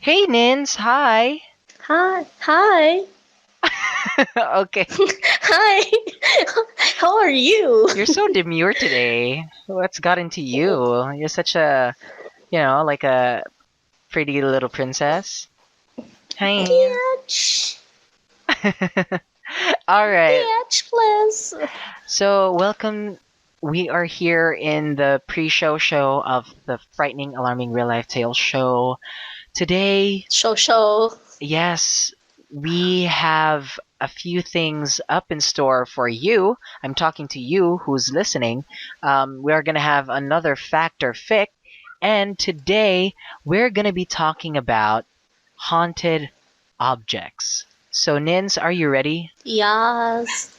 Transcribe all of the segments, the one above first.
Hey, Nins. Hi. Hi, hi, Okay. hi. How are you? You're so demure today. What's got into you? You're such a, like a pretty little princess. Hi. Bitch, All right. bitch, please. So, welcome. We are here in the pre-show show of the Frightening, Alarming Real Life Tales show. Today, Show. yes, we have a few things up in store for you. I'm talking to you who's listening. We're going to have another fact or fic, and today we're going to be talking about haunted objects. So, Nins, are you ready? Yes.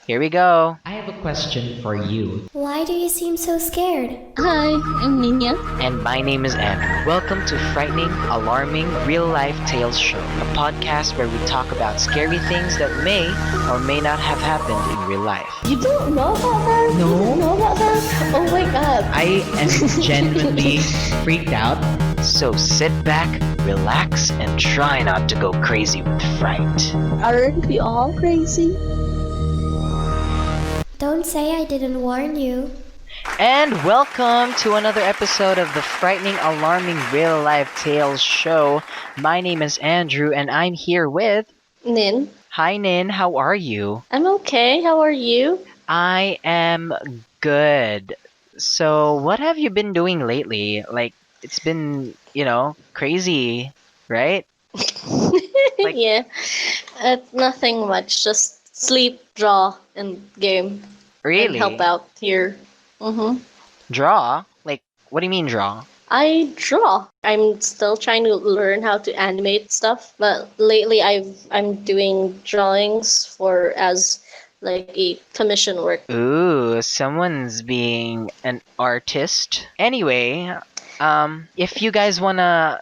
Here we go. I have a question for you. Why do you seem so scared? Hi, I'm Niña. And my name is Andrew. Welcome to Frightening, Alarming Real Life Tales Show, a podcast where we talk about scary things that may or may not have happened in real life. You don't know about that? No. You don't know about that? Oh my god. I am genuinely freaked out. So sit back, relax, and try not to go crazy with fright. Aren't we all crazy? Don't say I didn't warn you. And welcome to another episode of the Frightening, Alarming Real Life Tales Show. My name is Andrew, and I'm here with... Nin, Hi, Nin. How are you? I'm okay. How are you? I am good. So, what have you been doing lately? Like, it's been, crazy, right? Like- Yeah. Nothing much. Just sleep, draw, and game. And help Really? out here. Mm-hmm. Draw? Like, what do you mean draw? I draw. I'm still trying to learn how to animate stuff, but lately I'm doing drawings for as like a commission work. Ooh, someone's being an artist. Anyway, if you guys wanna,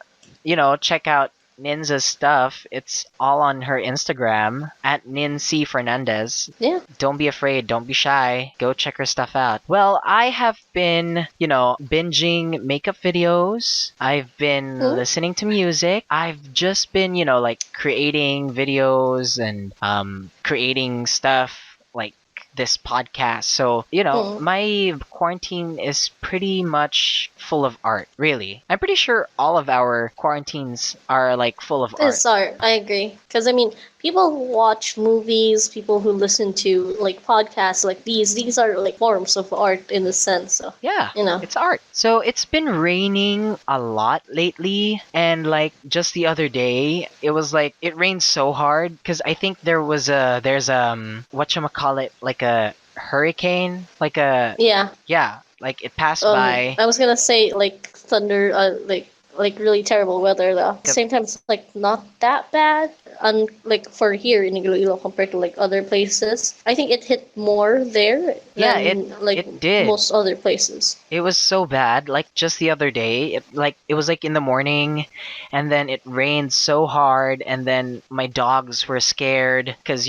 check out Ninza's stuff, it's all on her Instagram at Nincy Fernandez. Yeah. Don't be afraid, don't be shy. Go check her stuff out. Well, I have been, binging makeup videos. I've been Hmm? listening to music. I've just been, like creating videos and creating stuff like this podcast. So, Hmm. my quarantine is pretty much full of art, really. I'm pretty sure all of our quarantines are like full of art. It's art. I agree. Because I mean, people who watch movies, people who listen to like podcasts like these are like forms of art in a sense. So Yeah, you know. it's art. So it's been raining a lot lately, and like just the other day, it was like it rained so hard because I think there's whatchamacallit, like a hurricane, like a Yeah. yeah, like it passed by. I was gonna say like thunder, like really terrible weather though. At the same time, it's like not that bad. Like for here in Iloilo compared to like other places, I think it hit more there Yeah, than like it did. most other places. It was so bad. Like just the other day, it was like in the morning, and then it rained so hard, and then my dogs were scared because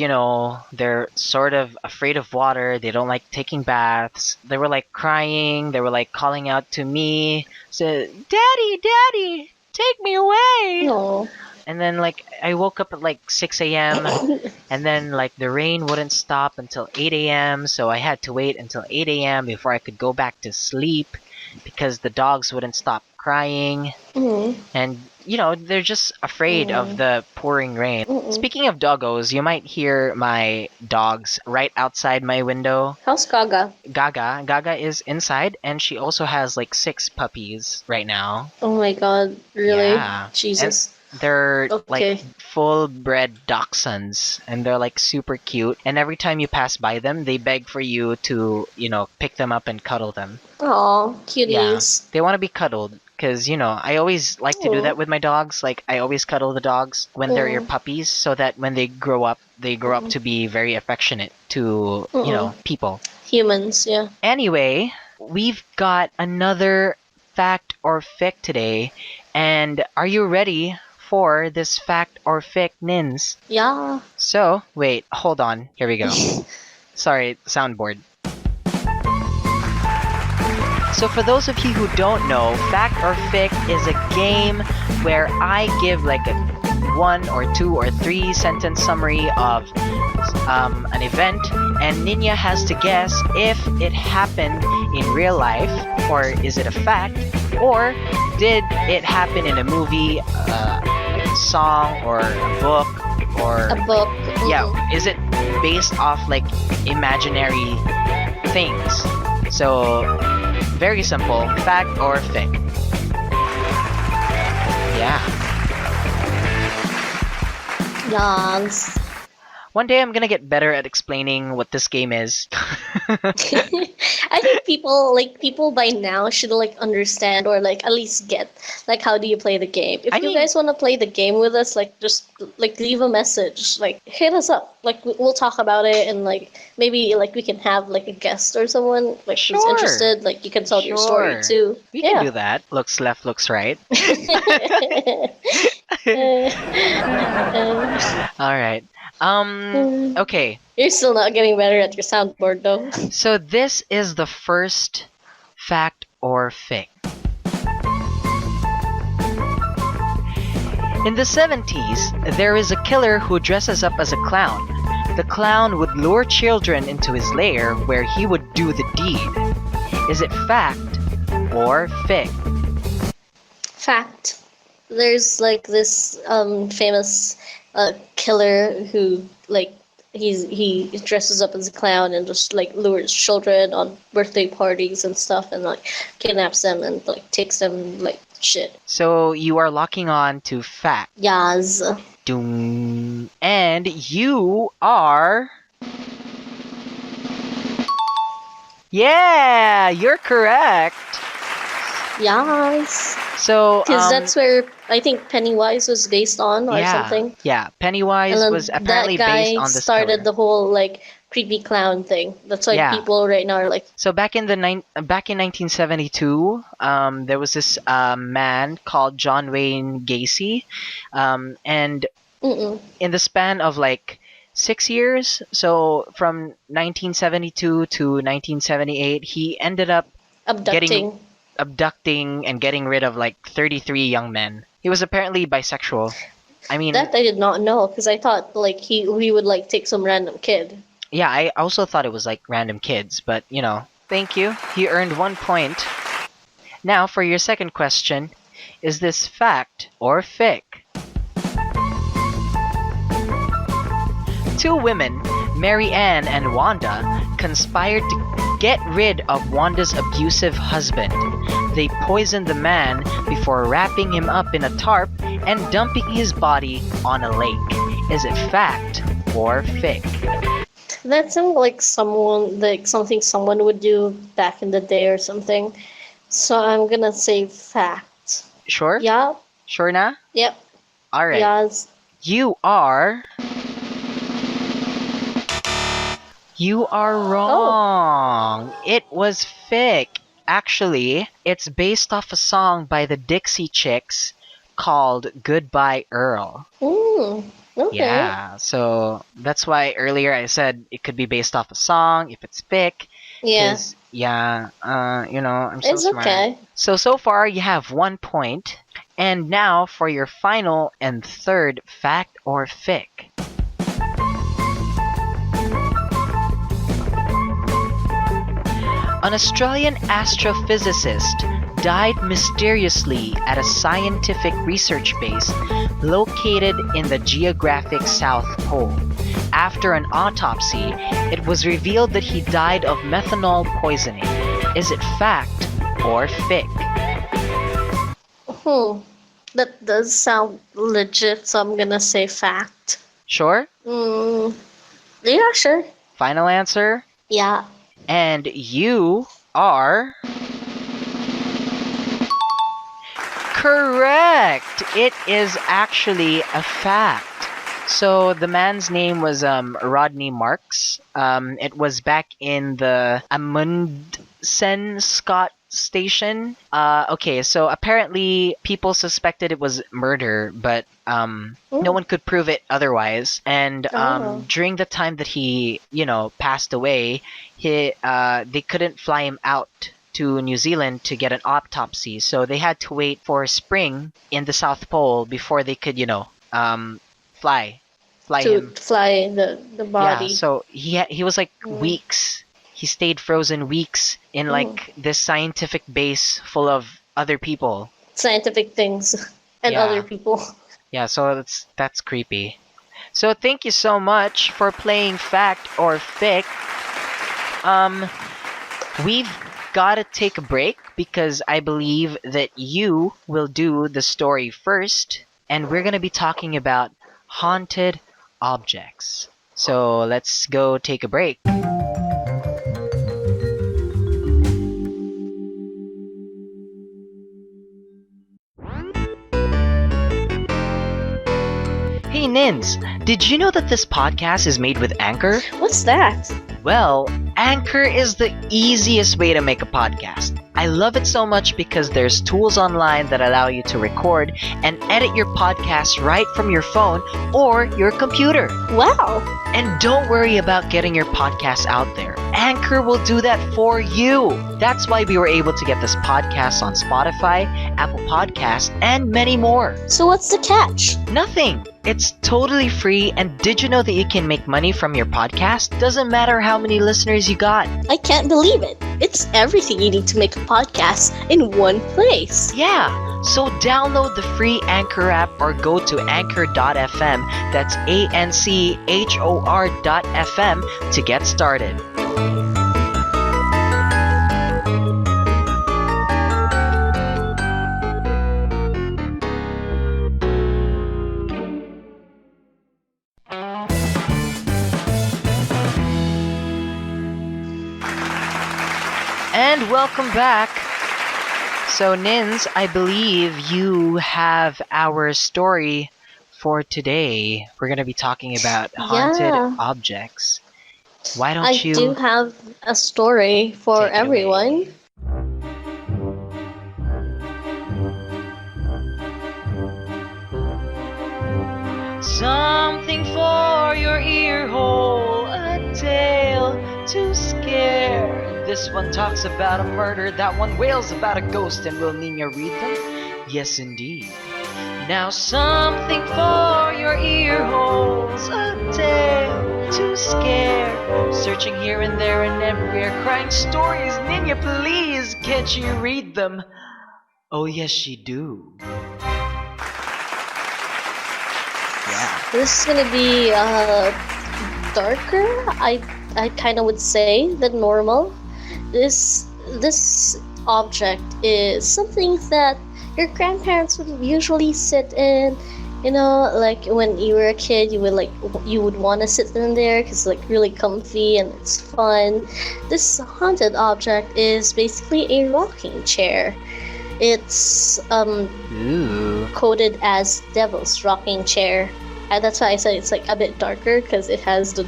they're sort of afraid of water. They don't like taking baths. They were like crying. They were like calling out to me, said, "Daddy, Daddy, take me away." No. And then like I woke up at like 6 a.m. and then like the rain wouldn't stop until 8 a.m. So I had to wait until 8 a.m. before I could go back to sleep because the dogs wouldn't stop crying. Mm. And they're just afraid of the pouring rain. Mm-mm. Speaking of doggos, you might hear my dogs right outside my window. How's Gaga? Gaga is inside, and she also has like 6 puppies right now. Oh my god, really? Yeah. Jesus. They're Okay. like full bred dachshunds, and they're like super cute. And every time you pass by them, they beg for you to, pick them up and cuddle them. Aw, Yeah, cuties. they want to be cuddled because, I always like to do Aw. that with my dogs. Like, I always cuddle the dogs when they're your Mm. puppies so that when they grow up to be very affectionate to, people. Humans, yeah. Anyway, we've got another fact or fic today. And are you ready for this fact or fic, Nins? Yeah. So, wait, hold on. Here we go. Sorry, soundboard. So for those of you who don't know, Fact or Fic is a game where I give like a 1 or 2 or 3 sentence summary of an event, and Niña has to guess if it happened in real life, or is it a fact, or did it happen in a movie, like a song, or a book, or A book. yeah, is it based off like imaginary things? So very simple, fact or fic. Yeah. Yes. One day I'm gonna get better at explaining what this game is. I think people by now should like understand or like at least get like how do you play the game. If I you mean- guys want to play the game with us, like just like leave a message, like hit us up. Like we'll talk about it and like maybe like we can have like a guest or someone like who's Sure. interested. Like you can tell your story Sure. too. We can do that. Looks left, looks right. All right. Okay. You're still not getting better at your soundboard though. So this is the first fact or fic. In the 70s, there is a killer who dresses up as a clown. The clown would lure children into his lair where he would do the deed. Is it fact or fic? Fact. There's like this famous killer who like he dresses up as a clown and just like lures children on birthday parties and stuff and like kidnaps them and like takes them like shit. So you are locking on to fact. Yas. Doom. And you are... Yeah, you're correct. Yas. So Because that's where I think Pennywise was based on or yeah, something. yeah, Pennywise And then was apparently that guy based on this started killer. the whole like creepy clown thing. That's why Yeah. people right now are like, So back in 1972, there was this man called John Wayne Gacy, and mm-mm. in the span of like 6 years, so from 1972 to 1978, he ended up abducting and getting rid of like 33 young men. He was apparently bisexual. I mean, That I did not know because I thought like he would like take some random kid. yeah, I also thought it was like random kids, but you know, thank you. He earned 1 point. Now for your second question, is this fact or fic? Two women, Mary Ann and Wanda, conspired to get rid of Wanda's abusive husband. They poisoned the man before wrapping him up in a tarp and dumping his body on a lake. Is it fact or fic? That sounds like something someone would do back in the day or something. So I'm gonna say fact. Sure? Yeah. Sure na? Yep. Alright. Yes. You are wrong. It was fic. Actually, it's based off a song by the Dixie Chicks called Goodbye Earl. Okay. Yeah, so that's why earlier I said it could be based off a song if it's fic. Yeah. 'Cause, yeah, you know, I'm so It's smart. okay. So far you have 1 point. And now for your final and third fact or fic. An Australian astrophysicist died mysteriously at a scientific research base located in the geographic South Pole. After an autopsy, it was revealed that he died of methanol poisoning. Is it fact or fic? That does sound legit, so I'm gonna say fact. Sure? Yeah, sure. Final answer? Yeah. And you are... correct! It is actually a fact. So the man's name was Rodney Marks. It was back in the Amundsen Scott station. Okay, so apparently people suspected it was murder, but no one could prove it otherwise. And during the time that he, passed away, they couldn't fly him out to New Zealand to get an autopsy. So they had to wait for spring in the South Pole before they could, fly To him. fly the Yeah, body. so he was like weeks. He stayed frozen weeks in like this scientific base full of other people. Scientific things and Yeah. other people. Yeah, so that's creepy. So thank you so much for playing Fact or Fic. We've got to take a break because I believe that you will do the story first, and we're going to be talking about haunted objects. So let's go take a break. Hey Nins, did you know that this podcast is made with Anchor? What's that? Well, Anchor is the easiest way to make a podcast. I love it so much because there's tools online that allow you to record and edit your podcast right from your phone or your computer. Wow. And don't worry about getting your podcast out there. Anchor will do that for you. That's why we were able to get this podcast on Spotify, Apple Podcasts, and many more. So what's the catch? Nothing. It's totally free, and did you know that you can make money from your podcast? Doesn't matter how many listeners you got. I can't believe it. It's everything you need to make a podcast in one place. Yeah, so download the free Anchor app or go to anchor.fm, that's ANCHOR.FM to get started. And welcome back. So Nins, I believe you have our story for today. We're going to be talking about haunted objects. Why don't I you do have a story for take it everyone. away? Something for your ear hole, a tale to scare. This one talks about a murder, that one wails about a ghost, and will Niña read them? Yes, indeed. Now something for your ear holes, a tale to scare. Searching here and there and everywhere, crying stories. Niña, please, can't you read them? Oh yes, she do. Yeah. This is gonna be darker. I kind of would say than normal. This object is something that your grandparents would usually sit in. You know, like when you were a kid, you would want to sit in there because like really comfy and it's fun. This haunted object is basically a rocking chair. It's coded as Devil's Rocking Chair. And that's why I said it's like a bit darker because it has the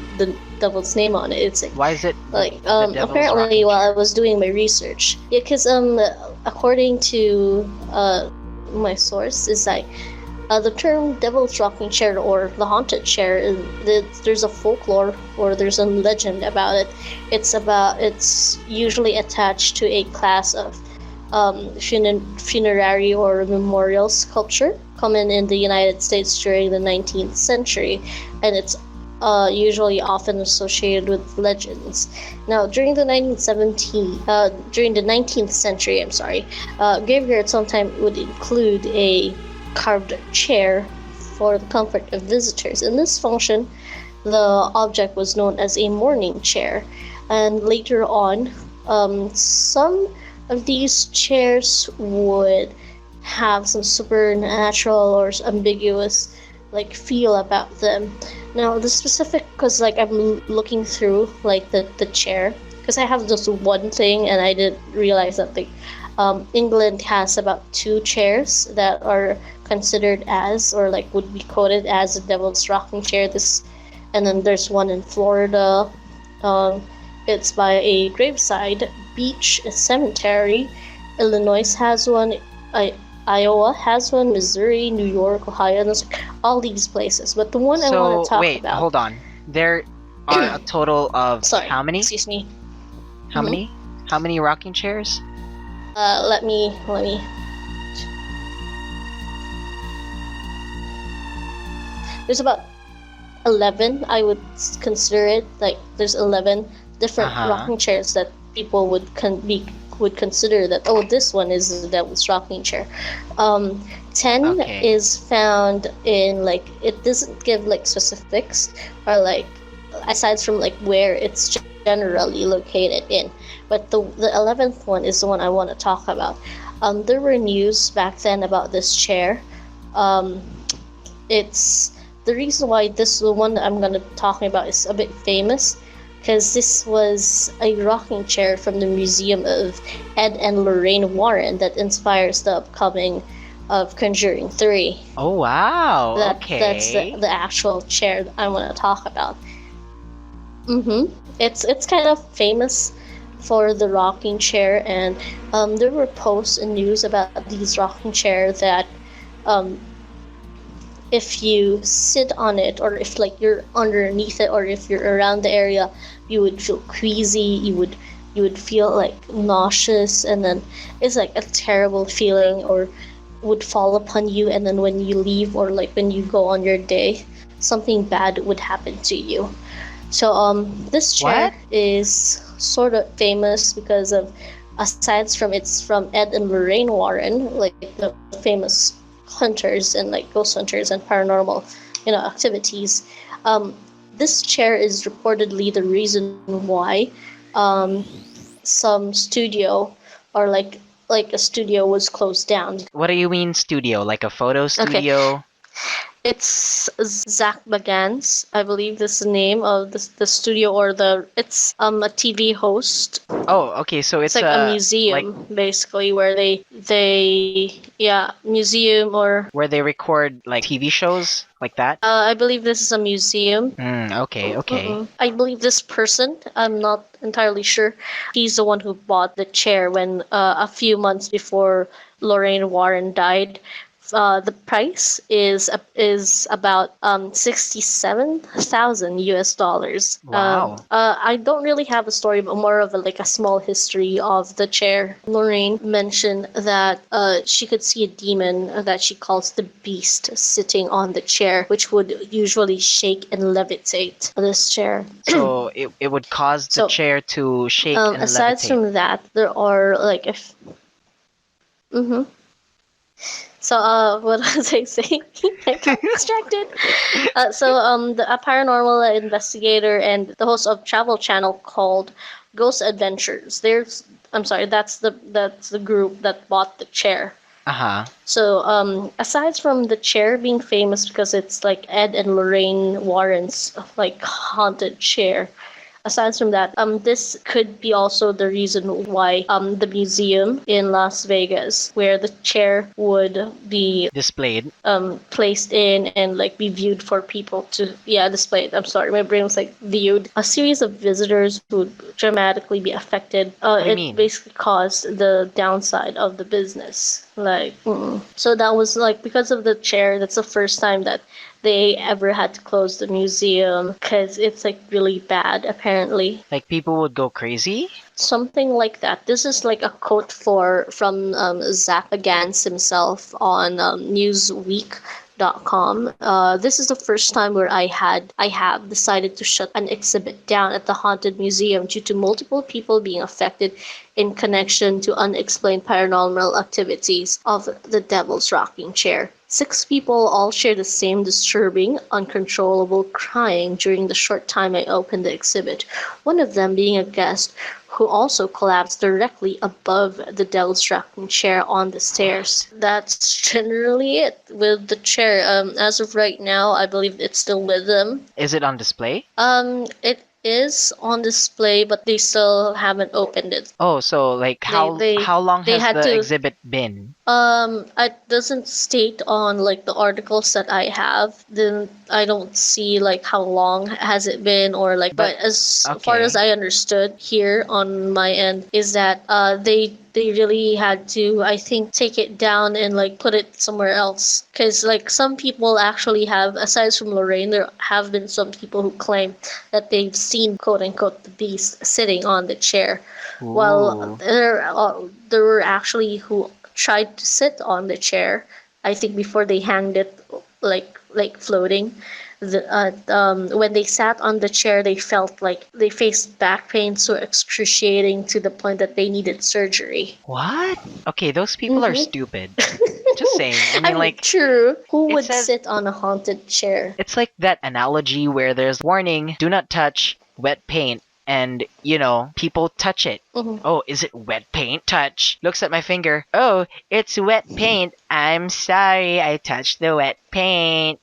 devil's name on it. It's like, why is it like the Devil's apparently Rocking while Chair? I was doing my research, yeah, because according to my source is like the term Devil's Rocking Chair or the haunted chair, there's a folklore or there's a legend about it. It's usually attached to a class of funerary or memorial sculpture common in the United States during the 19th century, and it's usually often associated with legends. Now, during the 19th century, graveyard sometimes would include a carved chair for the comfort of visitors. In this function, the object was known as a mourning chair, and later on, some of these chairs would have some supernatural or ambiguous like feel about them. Now the specific, because like I'm looking through like the chair, because I have just one thing and I didn't realize that England has about 2 chairs that are considered as or like would be coded as a Devil's Rocking Chair. And then there's one in Florida. It's by a graveside beach cemetery. Illinois has one. Iowa has one, Missouri, New York, Ohio, and all these places. But the one I want to talk about. Hold on. There are a total of Sorry, how many? Excuse me. How many? How many rocking chairs? Let me. There's about 11. I would consider it like there's 11 different Uh-huh. rocking chairs that people would consider that, oh, this one is the devil's rocking chair. 10 Okay. is found in, like, it doesn't give like specifics or like aside from like where it's generally located in, but the 11th one is the one I want to talk about. There were news back then about this chair. It's the reason why the one that I'm gonna be talking about is a bit famous, because this was a rocking chair from the museum of Ed and Lorraine Warren that inspires the upcoming of Conjuring 3. Oh wow. That's Okay. the actual chair that I want to talk about. It's kind of famous for the rocking chair, and there were posts and news about these rocking chair that if you sit on it, or if like you're underneath it, or if you're around the area, you would feel queasy, you would feel like nauseous, and then it's like a terrible feeling, or would fall upon you, and then when you leave or like when you go on your day, something bad would happen to you. So this chair What? is sort of famous because of, aside from it's from Ed and Lorraine Warren, like the famous hunters and like ghost hunters and paranormal, activities. This chair is reportedly the reason why some studio, or like a studio, was closed down. What do you mean studio? Like a photo Okay. studio? It's Zach Bagans, I believe this is the name of the studio, or it's a TV host. Oh, okay. So It's it's like a a like museum basically, where museum, or where they record like TV shows like that. I believe this is a museum. Okay, okay. I believe this person, I'm not entirely sure, he's the one who bought the chair when a few months before Lorraine Warren died. The price is about 67,000 US dollars. Wow. I don't really have a story, but more of like a small history of the chair. Lorraine mentioned that she could see a demon that she calls the Beast sitting on the chair, which would usually shake and levitate this chair. So it would cause the So, chair to shake and aside levitate. from that, there are like So, what was I saying? I got distracted. A paranormal investigator and the host of travel channel called Ghost Adventures. That's the group that bought the chair. Uh-huh. So, aside from the chair being famous because it's like Ed and Lorraine Warren's like haunted chair, aside from that, this could be also the reason why the museum in Las Vegas, where the chair would be Displayed. placed in and like be viewed for people to displayed. I'm sorry, my brain was like viewed. A series of visitors would dramatically be affected. do you It mean? basically caused the downside of the business. So that was like because of the chair. That's the first time that they ever had to close the museum because it's like really bad apparently. Like people would go crazy? Something like that. This is like a quote from Zach Gans himself on Newsweek.com. This is the first time where I have decided to shut an exhibit down at the haunted museum due to multiple people being affected in connection to unexplained paranormal activities of the Devil's Rocking Chair. 6 people all share the same disturbing, uncontrollable crying during the short time I opened the exhibit, one of them being a guest who also collapsed directly above the Devil's Rocking Chair on the stairs. That's generally it with the chair. As of right now, I believe it's still with them. Is it on display? It is on display, but they still haven't opened it. Oh, so like how long they has had the to- exhibit been? It doesn't state on like the articles that I have. Then I don't see like how long has it been, or like. But as far okay. as I understood here on my end is that they really had to, I think, take it down and like put it somewhere else, because like some people actually have, aside from Lorraine, there have been some people who claim that they've seen quote unquote the beast sitting on the chair. Well, Ooh. there were actually who tried to sit on the chair. I think before they hanged it, like floating. When they sat on the chair, they felt like they faced back pain so excruciating to the point that they needed surgery. What? Okay, those people are Mm-hmm. stupid. Just saying. I I mean, mean, like, true. Who it would says sit on a haunted chair? it's like that analogy where there's warning, do not touch wet paint, and people touch it. Hmm. Oh, is it wet paint? Touch. Looks at my finger. Oh, it's wet paint. I'm sorry, I touched the wet paint.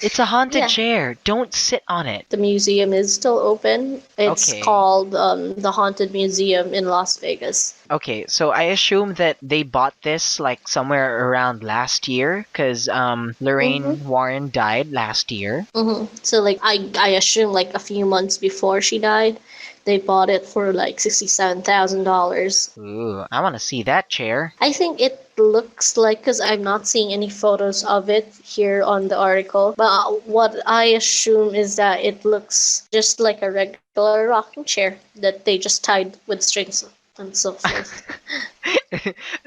It's a haunted Yeah. chair. Don't sit on it. The museum is still open. It's Okay. called the Haunted Museum in Las Vegas. Okay, so I assume that they bought this like somewhere around last year because Mm-hmm. Lorraine Warren died last year. Mm-hmm. So like I assume like a few months before she died, they bought it for like $67,000. Ooh, I want to see that chair. I think it looks like, because I'm not seeing any photos of it here on the article, but what I assume is that it looks just like a regular rocking chair that they just tied with strings and so forth.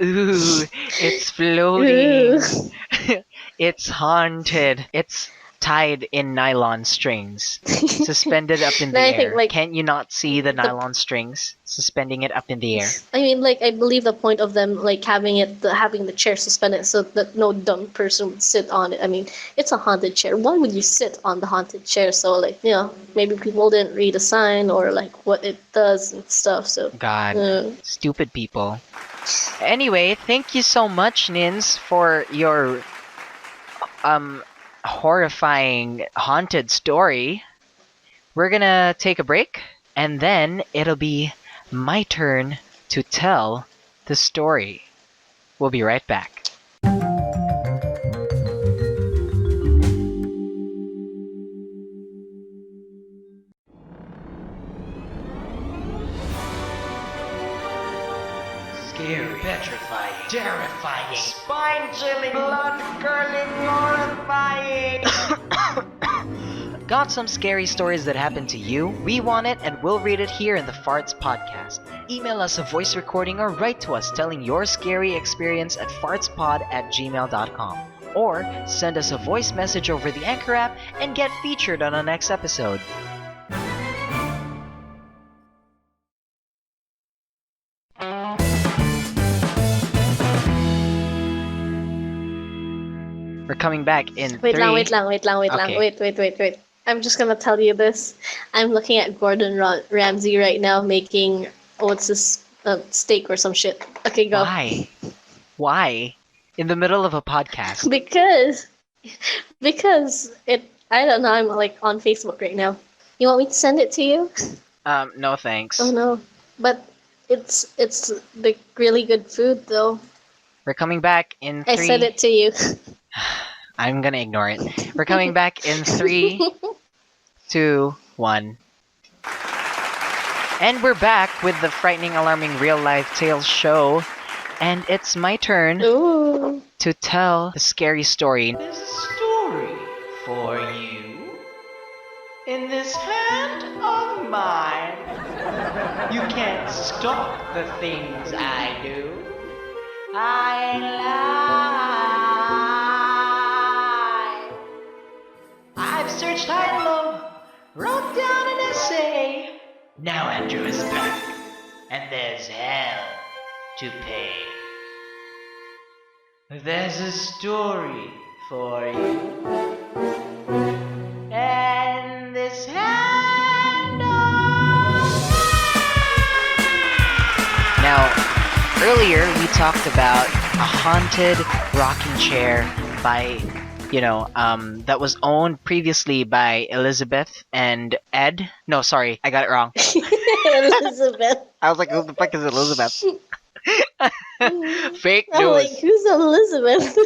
Ooh, it's Ooh. floating. It's haunted. It's tied in nylon strings, suspended up in Then the I think air. like Can't you not see the the nylon strings suspending it up in the air? I mean, like, I believe the point of them, like, having the chair suspended so that no dumb person would sit on it. I mean, it's a haunted chair. Why would you sit on the haunted chair? So, like, maybe people didn't read a sign or, like, what it does and stuff. So, God, uh, stupid people. Anyway, thank you so much, Nins, for your um horrifying haunted story. We're gonna take a break, and then it'll be my turn to tell the story. We'll be right back. Scary, petrifying, terrifying, spine-chilling, blood-curdling, horrifying. Got some scary stories that happened to you? We want it and we'll read it here in the Farts podcast. Email us a voice recording or write to us telling your scary experience at fartspod@gmail.com. Or send us a voice message over the Anchor app and get featured on our next episode. We're coming back in wait three. lang, wait lang, wait lang, wait lang, Okay. wait. I'm just gonna tell you this. I'm looking at Gordon Ramsay right now making, what's this, steak or some shit. Okay, go. Why? Why? In the middle of a podcast. Because I don't know, I'm like on Facebook right now. You want me to send it to you? No thanks. Oh no. But it's like really good food though. We're coming back in I three. sent it to you. I'm gonna ignore it. We're coming back in 3, 2, 1. And we're back with the frightening, alarming real-life tales show. And it's my turn Ooh. to tell the scary story. There's a story for you. In this hand of mine, you can't stop the things I do. I lie. I've searched high and low, wrote down an essay. Now Andrew is back, and there's hell to pay. There's a story for you, and this hand of... Now, earlier we talked about a haunted rocking chair by, that was owned previously by Elizabeth and Ed. No, sorry, I got it wrong. Elizabeth. I was like, who the fuck is Elizabeth? Fake I'm like, news. who's Elizabeth?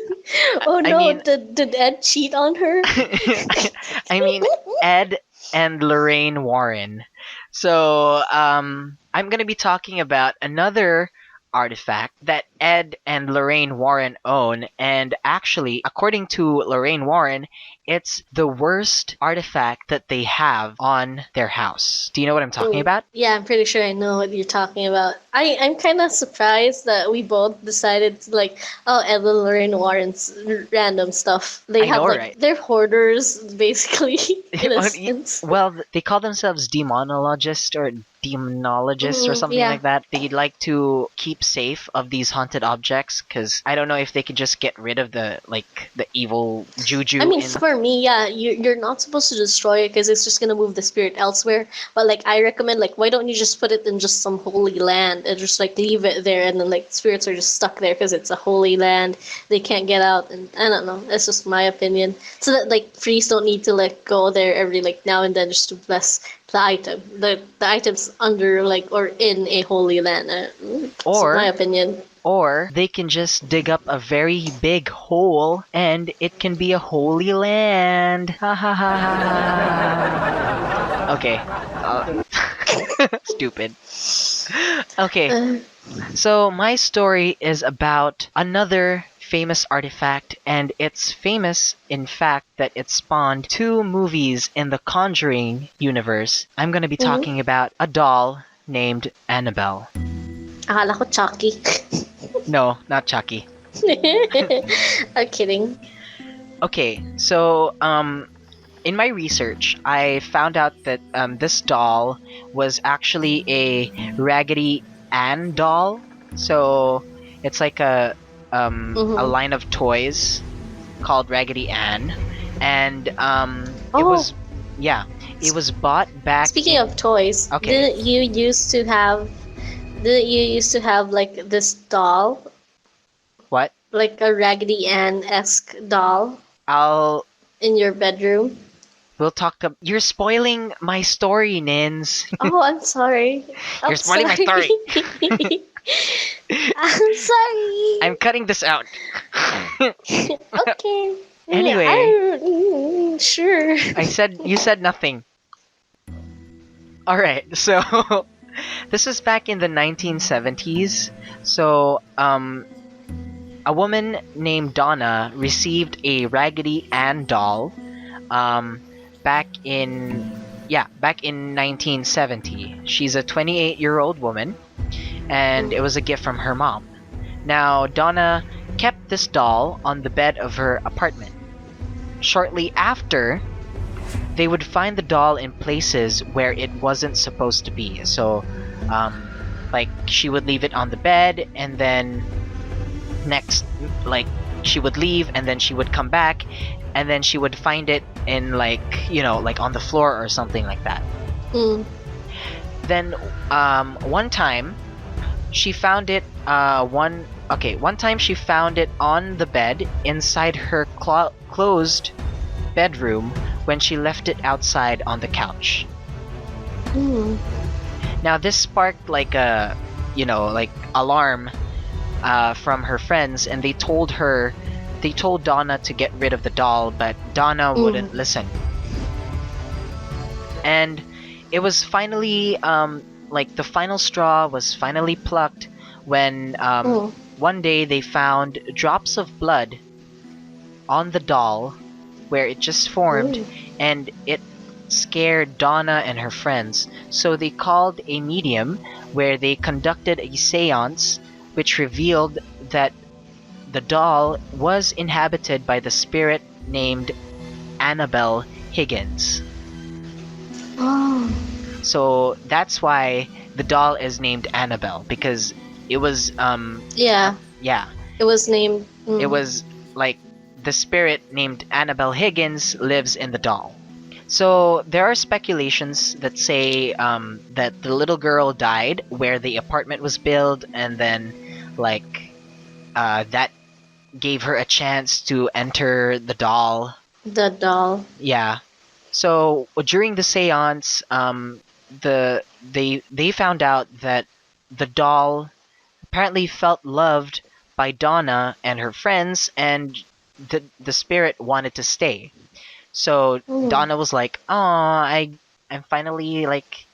Oh I no, mean- did Ed cheat on her? I mean, Ed and Lorraine Warren. So, I'm gonna be talking about another artifact that Ed and Lorraine Warren own. And actually, according to Lorraine Warren, it's the worst artifact that they have on their house. Do you know what I'm talking Mm. about? Yeah, I'm pretty sure I know what you're talking about. I'm kind of surprised that we both decided to like, oh, Ed and Lorraine Warren's random stuff. They I have know, like right? they're hoarders basically in a Well, sense. they call themselves demonologists or demonologists or something Yeah. like that. They like to keep safe of these haunted objects because I don't know if they could just get rid of the evil I juju mean, in. for me, yeah, you're not supposed to destroy it because it's just gonna move the spirit elsewhere. But like, I recommend like, why don't you just put it in just some holy land and just like leave it there, and then like spirits are just stuck there because it's a holy land. They can't get out, and I don't know. That's just my opinion. So that like priests don't need to like go there every like now and then just to bless the item. The items under like or in a holy land. That's my Or opinion. or they can just dig up a very big hole and it can be a holy land. Ha ha ha ha ha. Okay. Stupid. Okay. Uh, So my story is about another famous artifact, and it's famous in fact that it spawned two movies in the Conjuring universe. I'm gonna be mhm. talking about a doll named Annabelle. Akala ko Chucky. No, not Chucky. I'm kidding. Okay, so in my research, I found out that this doll was actually a Raggedy Ann doll. So it's like a Mm-hmm. line of toys called Raggedy Ann, and it Oh, was yeah, it was bought back speaking in. of toys, Okay, didn't you used to have like this doll, what? like a Raggedy Ann-esque doll I'll in your bedroom? we'll talk. You're spoiling my story, Nins. Oh, I'm sorry. You're I'm spoiling my sorry. story. I'm sorry. I'm cutting this out. Okay. Anyway, Sure. you said nothing. All right, so this is back in the 1970s. So a woman named Donna received a Raggedy Ann doll um, back in back in 1970. She's a 28-year-old woman, and it was a gift from her mom. Now Donna kept this doll on the bed of her apartment. Shortly after, they would find the doll in places where it wasn't supposed to be. So, like she would leave it on the bed, and then next, like she would leave, and then she would come back, and then she would find it in like on the floor or something like that. Mm. Then, one time, she found it. One time she found it on the bed inside her closed bedroom when she left it outside on the couch. Mm. Now this sparked like a like alarm from her friends, and they told Donna to get rid of the doll, but Donna wouldn't listen. And it was finally like the final straw was finally plucked when one day they found drops of blood on the doll where it just formed, and it scared Donna and her friends. So they called a medium where they conducted a seance which revealed that the doll was inhabited by the spirit named Annabelle Higgins. Oh. So that's why the doll is named Annabelle, because it was Yeah. yeah, It was named. it was like the spirit named Annabelle Higgins lives in the doll. So there are speculations that say that the little girl died where the apartment was built, and then like that gave her a chance to enter the doll. The doll. Yeah. So during the seance, they found out that the doll apparently felt loved by Donna and her friends, and the spirit wanted to stay. So Donna was like, "Oh, I'm finally like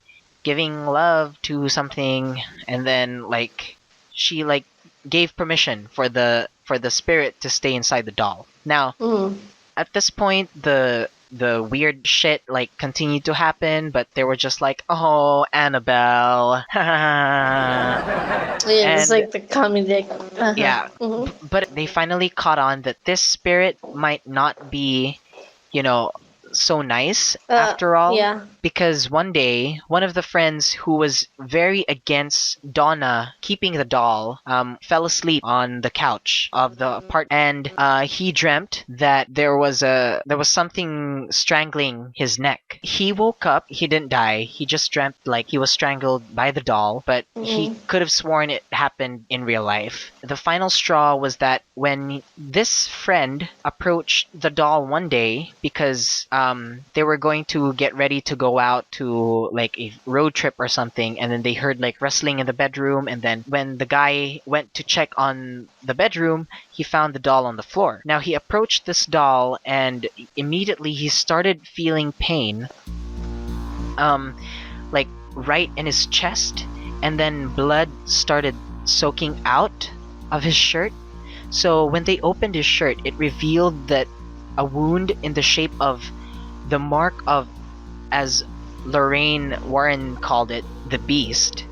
giving love to something," and then like she like gave permission for the spirit to stay inside the doll. Now, Mm. at this point, the weird shit like continued to happen, but they were just like, "Oh, Annabelle." Yeah, it's And like the comedic. yeah, Mhm. but they finally caught on that this spirit might not be, you know, so nice after all. Yeah. Because one day, one of the friends who was very against Donna keeping the doll fell asleep on the couch of the apartment, and he dreamt that there was something strangling his neck. He woke up. He didn't die. He just dreamt like he was strangled by the doll, but he could have sworn it happened in real life. The final straw was that when this friend approached the doll one day because they were going to get ready to go out to like a road trip or something, and then they heard like wrestling in the bedroom, and then when the guy went to check on the bedroom, he found the doll on the floor. Now he approached this doll and immediately he started feeling pain like right in his chest, and then blood started soaking out of his shirt. So when they opened his shirt, it revealed that a wound in the shape of the mark of, as Lorraine Warren called it, the beast,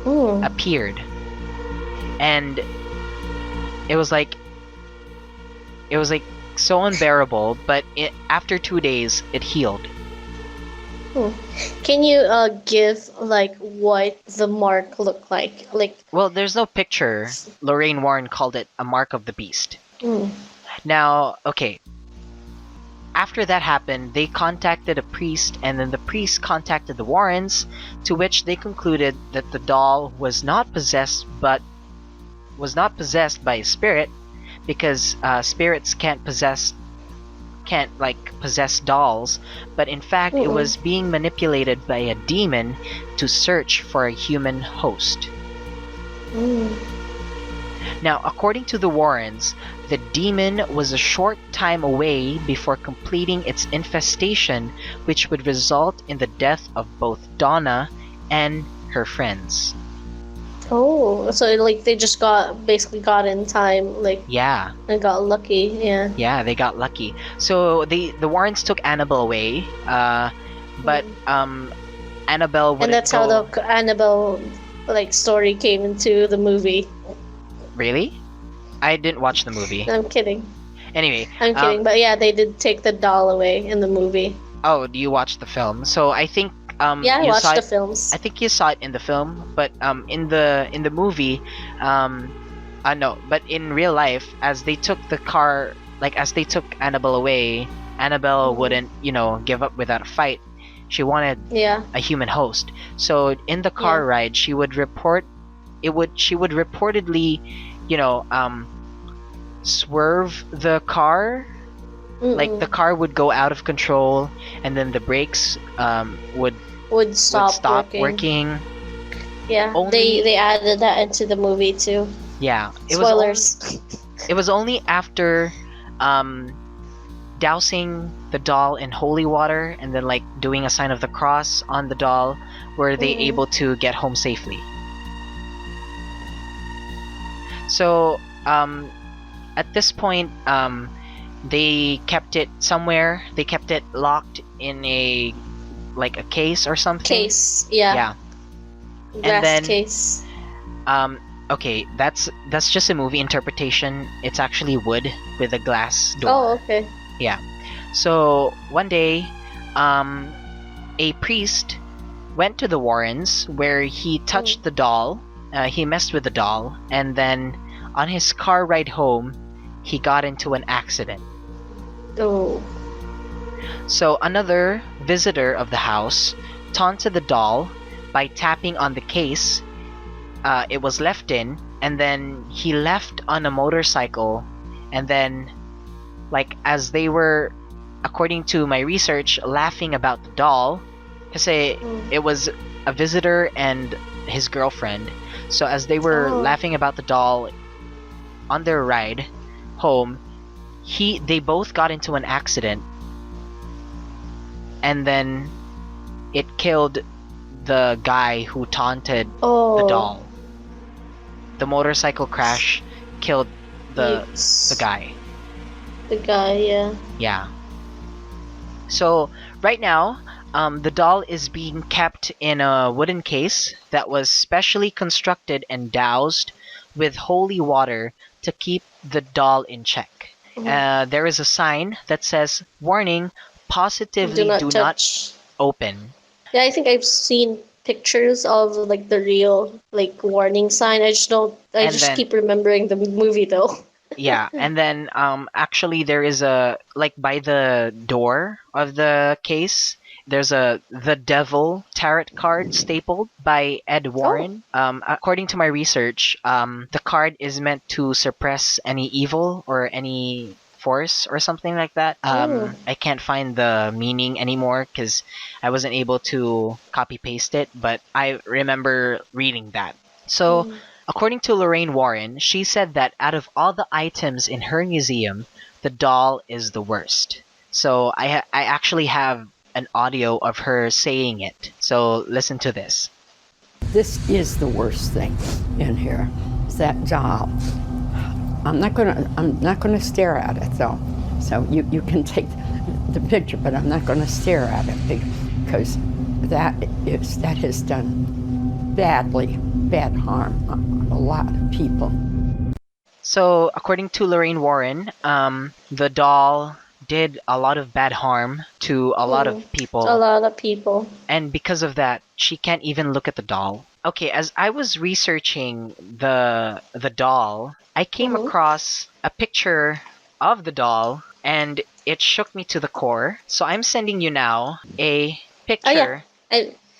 Mm. appeared. And it was like so unbearable, but after 2 days it healed. Can you give like what the mark looked like? Like, Well, there's no picture. Lorraine Warren called it a mark of the beast. mm. Now, okay. After that happened, they contacted a priest, and then the priest contacted the Warrens, to which they concluded that the doll was not possessed by a spirit, because spirits can't possess dolls, but in fact it was being manipulated by a demon to search for a human host. Mm. Now, according to the Warrens, the demon was a short time away before completing its infestation, which would result in the death of both Donna and her friends. Oh, so like they just basically got in time, like, Yeah, and got lucky. Yeah. they got lucky. So the Warrens took Annabelle away, but Annabelle wouldn't And that's go. how the Annabelle like story came into the movie. Really? I didn't watch the movie. I'm kidding. Anyway, I'm kidding. But yeah, they did take the doll away in the movie. oh, do you watch the film? So I think Yeah, I you watched saw the it, films. I think you saw it in the film, but in the movie, no, but in real life, as they took Annabelle away, Annabelle wouldn't, give up without a fight. She wanted Yeah. a human host. So in the car ride, she would reportedly, swerve the car. Like the car would go out of control, and then the brakes would stop working. Yeah, they added that into the movie too. Yeah, Spoilers. It was only after dousing the doll in holy water and then like doing a sign of the cross on the doll were they able to get home safely. So at this point, they kept it somewhere. They kept it locked in a case or something. Case, yeah. Yeah. Glass And then, case. Okay, that's just a movie interpretation. It's actually wood with a glass door. Oh, okay. Yeah. So one day, a priest went to the Warrens where he touched the doll. He messed with the doll, and then on his car ride home, he got into an accident. Oh. So another visitor of the house taunted the doll by tapping on the case it was left in, and then he left on a motorcycle, and then as they were, according to my research, laughing about the doll, because it was a visitor and his girlfriend. So as they were laughing about the doll on their ride home, they both got into an accident, and then it killed the guy who taunted the doll. the motorcycle crash killed the Yes. guy. The guy, yeah. Yeah. So right now, the doll is being kept in a wooden case that was specially constructed and doused with holy water to keep the doll in check. There is a sign that says, "Warning, positively do not touch. open." Yeah, I think I've seen pictures of like the real like warning sign. I just don't. I And just then keep remembering the movie though. yeah, and then actually there is a, like, by the door of the case, there's a the devil tarot card stapled by Ed Warren. According to my research, the card is meant to suppress any evil or any force or something like that. I can't find the meaning anymore because I wasn't able to copy paste it, but I remember reading that. So according to Lorraine Warren, she said that out of all the items in her museum, the doll is the worst. So I actually have an audio of her saying it. So listen to this. This is the worst thing in here. It's that doll. I'm not gonna stare at it though. So you can take the picture, but I'm not gonna stare at it because that has done bad harm on a lot of people. So according to Lorraine Warren, the doll did a lot of bad harm to a lot of people. A lot of people. And because of that, she can't even look at the doll. Okay, as I was researching the doll, I came across a picture of the doll, and it shook me to the core. So I'm sending you now a picture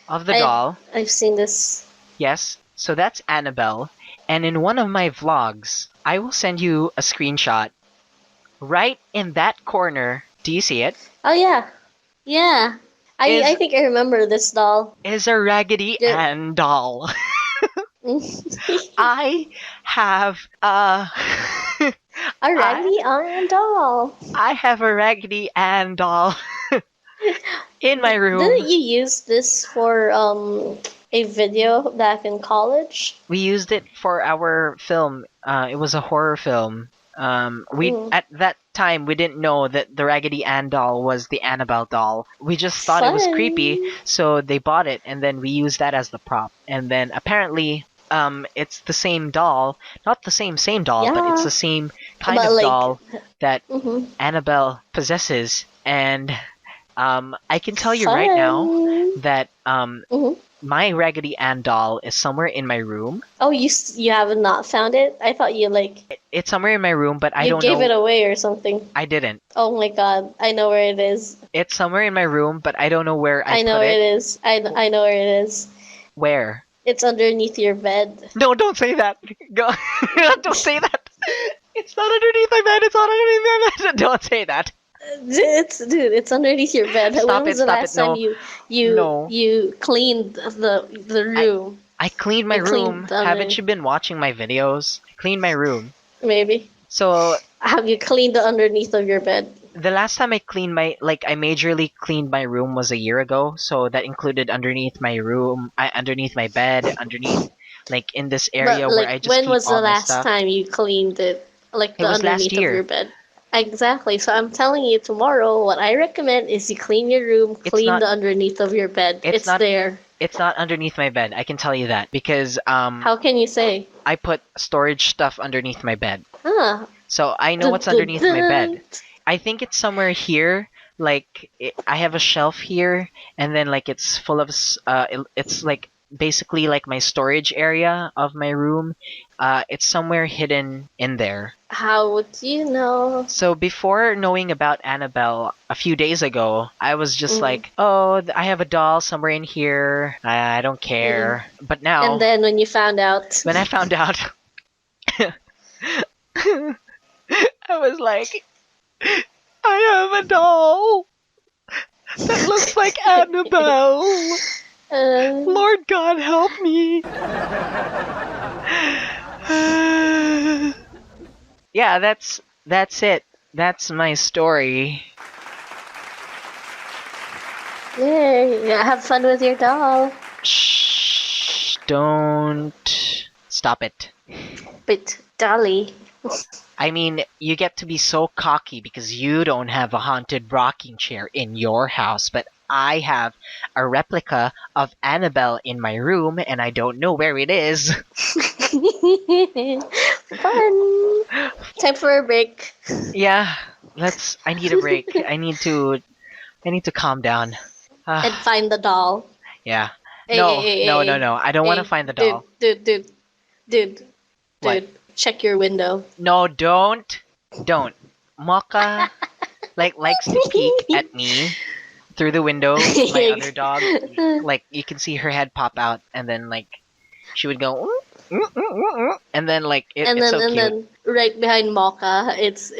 of the doll. I've seen this. Yes, so that's Annabelle. And in one of my vlogs, I will send you a screenshot. Right in that corner, do you see it? Oh yeah, yeah. I think I remember this doll. Is a Raggedy Ann doll. I have A Raggedy Ann doll. I have a Raggedy Ann doll in my room. Didn't you use this for a video back in college? We used it for our film. It was a horror film. At that time we didn't know that the Raggedy Ann doll was the Annabelle doll. We just thought it was creepy, so they bought it, and then we used that as the prop. And then apparently, it's the same doll, not the same doll, but it's the same kind of doll that Annabelle possesses. And I can tell you right now that my Raggedy Ann doll is somewhere in my room. Oh, you have not found it? I thought you It's somewhere in my room, but I don't know. You gave it away or something. I didn't. Oh my god, I know where it is. It's somewhere in my room, but I don't know where I know put where it. it is. I know where it is. Where? It's underneath your bed. No, don't say that. Go. Don't say that. It's not underneath my bed. It's not underneath my bed. Don't say that. It's underneath your bed. Stop when was it, the stop last it. No. time you cleaned the room? I cleaned my You cleaned room. the other- Haven't you been watching my videos? I cleaned my room. Maybe. So Have you cleaned the underneath of your bed? the last time I cleaned I majorly cleaned my room was a year ago. So that included underneath my room, underneath my bed, underneath, like, in this area But where I just when keep was all the my last stuff. time you cleaned it? Like It the was last underneath of year. your bed. Exactly. So I'm telling you tomorrow, what I recommend is you clean your room, clean not- the underneath of your bed. It's not- there. It's not underneath my bed. I can tell you that because How can you say? I put storage stuff underneath my bed. Huh. So I know what's underneath my bed. I think it's somewhere here. Like, I have a shelf here, and then, like, it's full of it's like basically like my storage area of my room. It's somewhere hidden in there. How would you know? So before knowing about Annabelle a few days ago, I was just like, oh, I have a doll somewhere in here. I don't care. But now, And then when you found out, when I found out, I was like, I have a doll that looks like Annabelle. Lord God, help me. Yeah, that's it. That's my story. yay, have fun with your doll. Shh, don't Stop it. Bit dolly. I mean, you get to be so cocky because you don't have a haunted rocking chair in your house, but I have a replica of Annabelle in my room and I don't know where it is. Fun. Time for a break. Yeah, I need a break. I need to calm down. And find the doll. Yeah. Hey, No, hey, hey, no, hey, no, no. I don't want to hey, find the doll. Dude. What? Check your window. No, don't. Mocha likes to peek at me through the window. My other dog, like you can see her head pop out, and then like she would go, and then like it's so and cute. then right behind Mocha, it's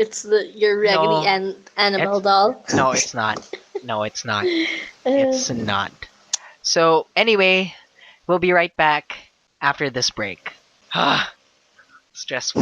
your Raggedy No, and Annabelle it's doll. no, it's not. No, it's not. It's not. So anyway, we'll be right back after this break. Stressful.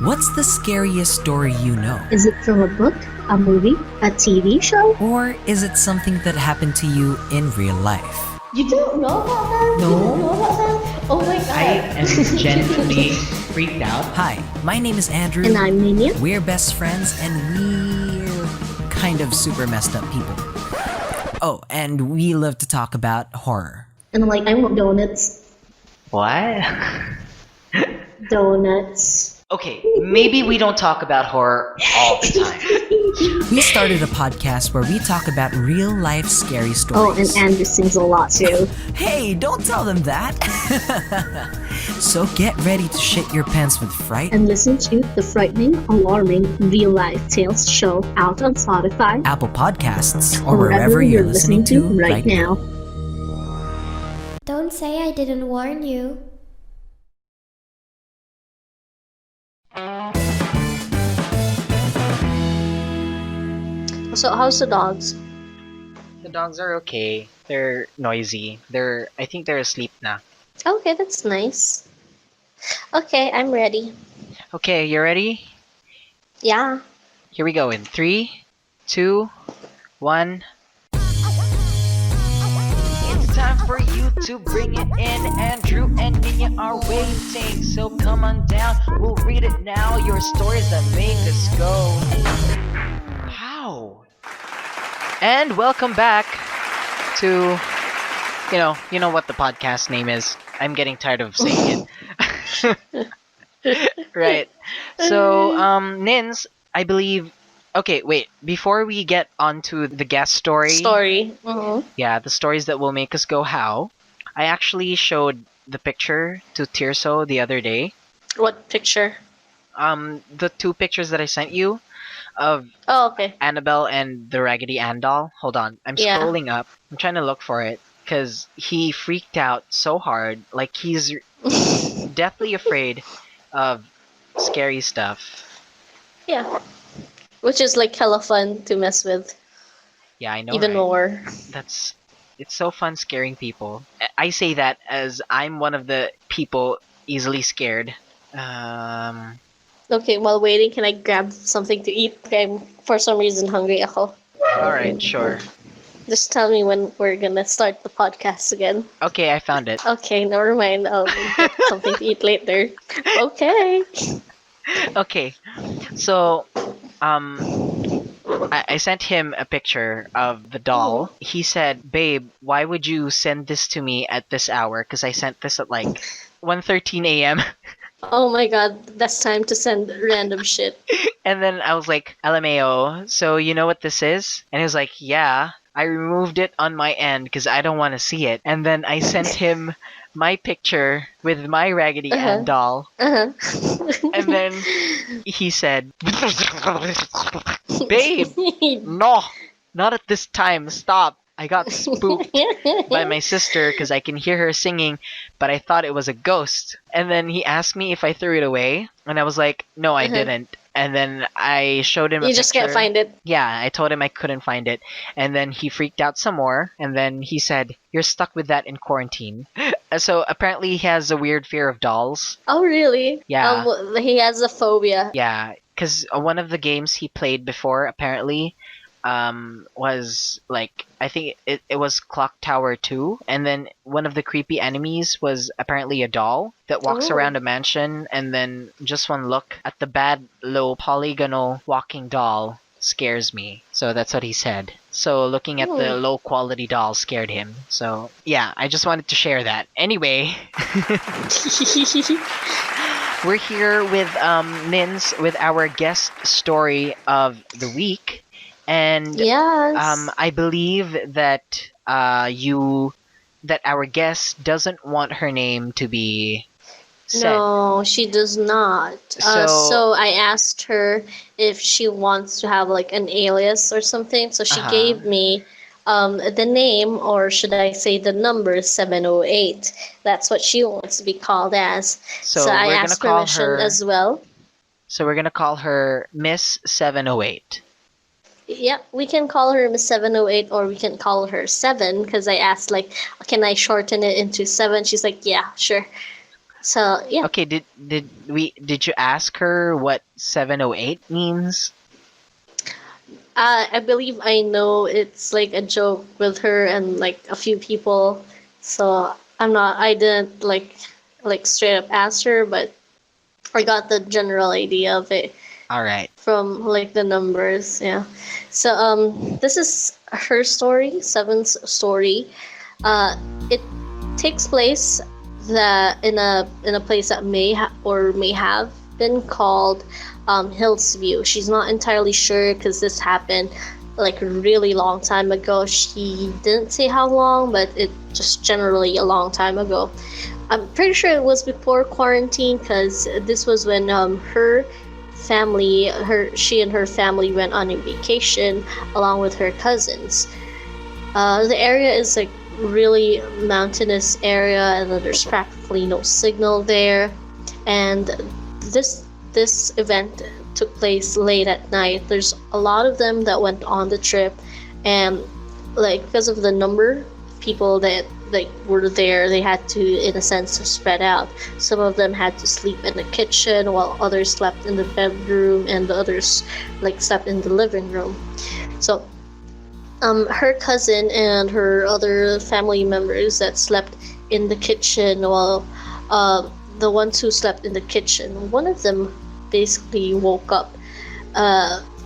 What's the scariest story you know? Is it from a book, a movie, a TV show? Or is it something that happened to you in real life? You don't know about that? No. You don't know about that? Oh my god. I am genuinely freaked out. Hi, my name is Andrew. And I'm Niña. We're best friends and we're kind of super messed up people. Oh, and we love to talk about horror. And I'm like, I want donuts. What? Donuts. Okay, maybe we don't talk about horror all the time. We started a podcast where we talk about real life scary Oh, and stories. Andrew sings a lot too. Hey, don't tell them that! So get ready to shit your pants with fright. And listen to the frightening, alarming, real-life tales show out on Spotify Apple Podcasts, or wherever you're listening to right now. Don't say I didn't warn you. So how's the dogs? The dogs are okay. They're noisy. I think they're asleep now. Okay, that's nice. Okay, I'm ready. Okay, you ready? Yeah. Here we go in 3, 2, 1. It's time for you to bring it in. Andrew and Niña are waiting, so come on down. We'll read it now. Your stories that make us go. How? And welcome back to, you know what the podcast name is. I'm getting tired of saying it. Right. So, Nins, I believe. Okay, wait. Before we get onto the guest story, yeah, the stories that will make us go how, I actually showed the picture to Tirso the other day. What picture? The 2 pictures that I sent you of Oh, okay. Annabelle and the Raggedy Ann doll. Hold on, I'm Yeah. scrolling up. I'm trying to look for it because he freaked out so hard. Like he's deathly afraid of scary stuff. Yeah. Which is like hella fun to mess with. Yeah, I know. Even right? more. It's so fun scaring people. I say that as I'm one of the people easily scared. Okay, while waiting, can I grab something to eat? I'm for some reason hungry ako. Alright, sure. Just tell me when we're gonna start the podcast again. Okay, I found it. Okay, never mind. I'll get something to eat later. Okay. Okay, so I sent him a picture of the doll. He said, "Babe, why would you send this to me at this hour? Because I sent this at like 1:13 a.m." Oh my god, that's time to send random shit. And then I was like, "LMAO, so you know what this is?" And he was like, "Yeah." I removed it on my end because I don't want to see it. And then I sent him my picture with my Raggedy Ann doll. Uh-huh. And then he said, "Babe, no, not at this time. Stop." I got spooked by my sister because I can hear her singing, but I thought it was a ghost. And then he asked me if I threw it away, and I was like, "No, I didn't." And then I showed him a You picture. just can't find it. Yeah, I told him I couldn't find it. And then he freaked out some more. And then he said, "You're stuck with that in quarantine." So apparently he has a weird fear of dolls. Oh, really? Yeah. He has a phobia. Yeah, because one of the games he played before apparently was like I think it was Clock Tower 2, and then one of the creepy enemies was apparently a doll that walks Oh. around a mansion, and then just one look at the bad low polygonal walking doll scares me. So that's what he said. So looking at the low quality doll scared him. So yeah, I just wanted to share that. Anyway, we're here with Nins with our guest story of the week, and Yes. I believe that that our guest doesn't want her name to be said. No, she does not. So I asked her if she wants to have like an alias or something. So she gave me the name, or should I say the number 708. That's what she wants to be called as. So I we're gonna asked call permission her. as well. So we're gonna call her Miss 708. Yeah, we can call her Miss 708, or we can call her 7, because I asked, like, can I shorten it into 7? She's like, yeah, sure. So, yeah. Okay, did you ask her what 708 means? I believe I know it's like a joke with her and like a few people. So I didn't like straight up ask her, but I got the general idea of it All right. from like the numbers. Yeah. So this is her story, Seven's story. It takes place in a place that may have been called Hills View. She's not entirely sure because this happened like a really long time ago. She didn't say how long, but it just generally a long time ago. I'm pretty sure it was before quarantine, because this was when she and her family went on a vacation along with her cousins. The area is like really mountainous area, and then there's practically no signal there. And this event took place late at night. There's a lot of them that went on the trip, and like because of the number of people that like were there, they had to, in a sense, spread out. Some of them had to sleep in the kitchen, while others slept in the bedroom, and the others like slept in the living room. So her cousin and her other family members that slept in the kitchen, while the ones who slept in the kitchen, one of them basically woke up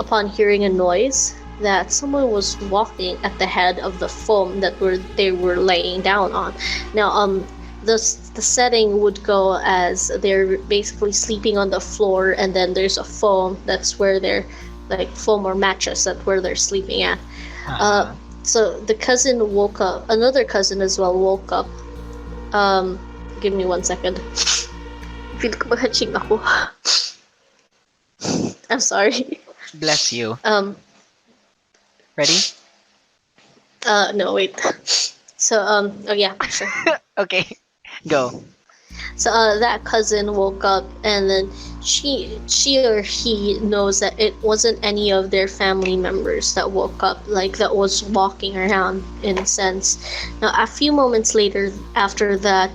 upon hearing a noise that someone was walking at the head of the foam that they were laying down on. Now, the setting would go as they're basically sleeping on the floor, and then there's a foam that's where they're like foam or mattress that's where they're sleeping at. So the cousin woke up. Another cousin as well woke up. Give me 1 second. Feel ko ba hatching ako? I'm sorry. Bless you. Ready? No, wait. So, oh yeah, sure. Okay, go. So, that cousin woke up, and then she or he knows that it wasn't any of their family members that woke up, like that was walking around, in a sense. Now, a few moments later, after that,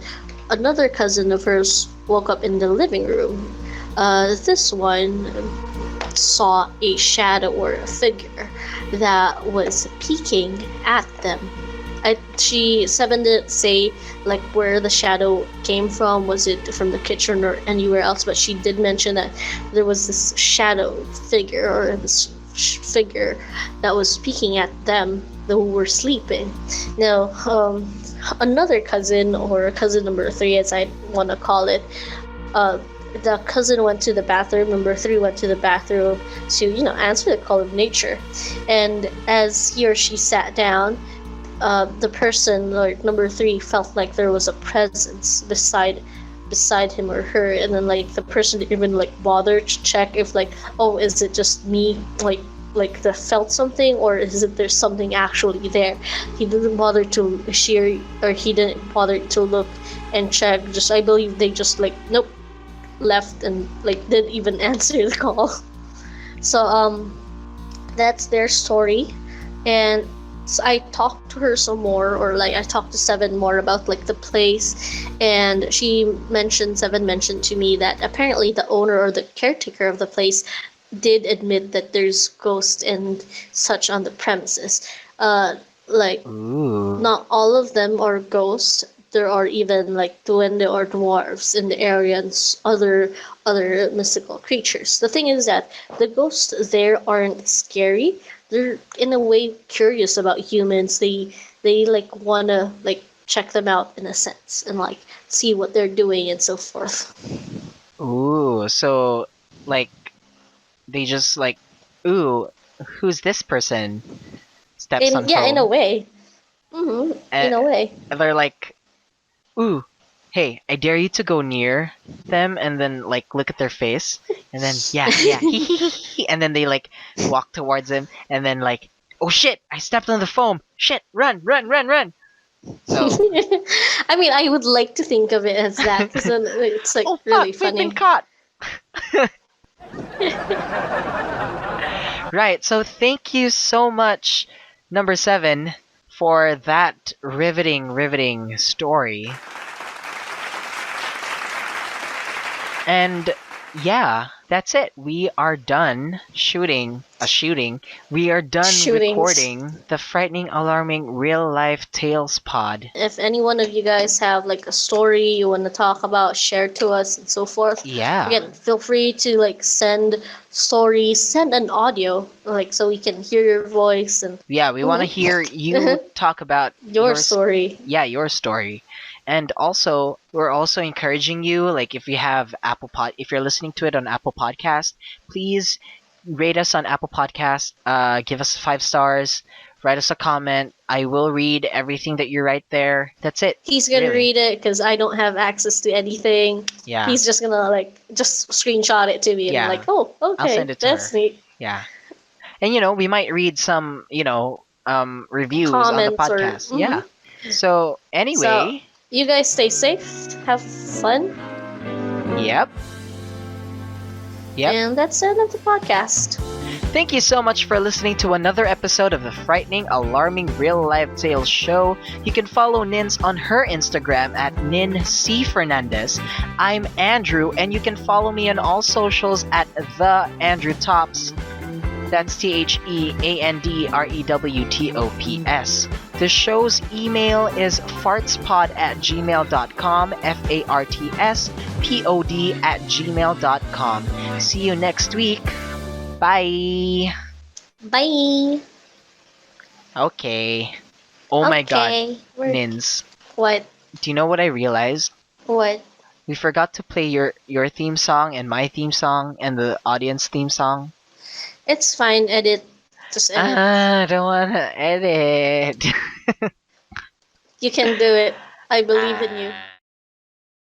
another cousin of hers woke up in the living room. This one saw a shadow or a figure that was peeking at them. Seven didn't say like where the shadow came from. Was it from the kitchen or anywhere else? But she did mention that there was this shadow figure, or this figure that was peeking at them who were sleeping. Now, another cousin, or cousin number 3 as I want to call it, the cousin went to the bathroom. Number 3 went to the bathroom to, answer the call of nature. And as he or she sat down, the person, like number 3, felt like there was a presence beside him or her, and then like the person didn't even like bother to check if like, oh, is it just me like that felt something, or is it there's something actually there? He didn't bother to he didn't bother to look and check. I believe they just like nope, left and like didn't even answer the call. So that's their story. And so I talked to her some more, or like I talked to Seven more about like the place, and Seven mentioned to me that apparently the owner or the caretaker of the place did admit that there's ghosts and such on the premises. Like Ooh. not all of them are ghosts. There are even like duende or dwarves in the area and other mystical creatures. The thing is that the ghosts there aren't scary. They're in a way curious about humans. They like wanna like check them out in a sense and like see what they're doing and so forth. Ooh, so like they just like, ooh, who's this person? Steps on In a toe. way. In a way. And they're like, ooh, hey, I dare you to go near them and then like look at their face and then yeah, and then they like walk towards him and then like, oh shit, I stepped on the foam. Shit, run. So, I mean, I would like to think of it as that because then it's like oh really fuck, we've been funny. caught. Right, so thank you so much, number 7, for that riveting story. And yeah, that's it. We are done shooting. We are done Shootings. recording the frightening, alarming real life tales pod. If any one of you guys have like a story you want to talk about, share to us and so forth. Yeah. Again, feel free to like send stories, send an audio, like so we can hear your voice and Yeah, we want to hear you talk about your story. Yeah, your story. And also, we're also encouraging you, like if you have if you're listening to it on Apple Podcast, please rate us on Apple Podcast, give us 5 stars, write us a comment. I will read everything that you write there. That's it. He's gonna Really. read it because I don't have access to anything. Yeah. He's just gonna like just screenshot it to me and Yeah. like, oh, okay, I'll send it to that's her. neat. Yeah. And we might read some, reviews on the Comments or- podcast. Yeah. So, anyway, You guys stay safe, have fun, yep. and that's the end of the podcast. Thank you so much for listening to another episode of the frightening, alarming real life tales show. You can follow Nins on her Instagram at NinCFernandez. I'm Andrew, and you can follow me on all socials at the Andrew Tops. That's TheAndrewTops. The show's email is fartspod@gmail.com, FARTSPOD@gmail.com. See you next week. Bye. Bye. Okay. Oh my god, We're- Nins. What? Do you know what I realized? What? We forgot to play your theme song and my theme song and the audience theme song. It's fine. Edit. Just edit. I don't want to edit. You can do it. I believe in you.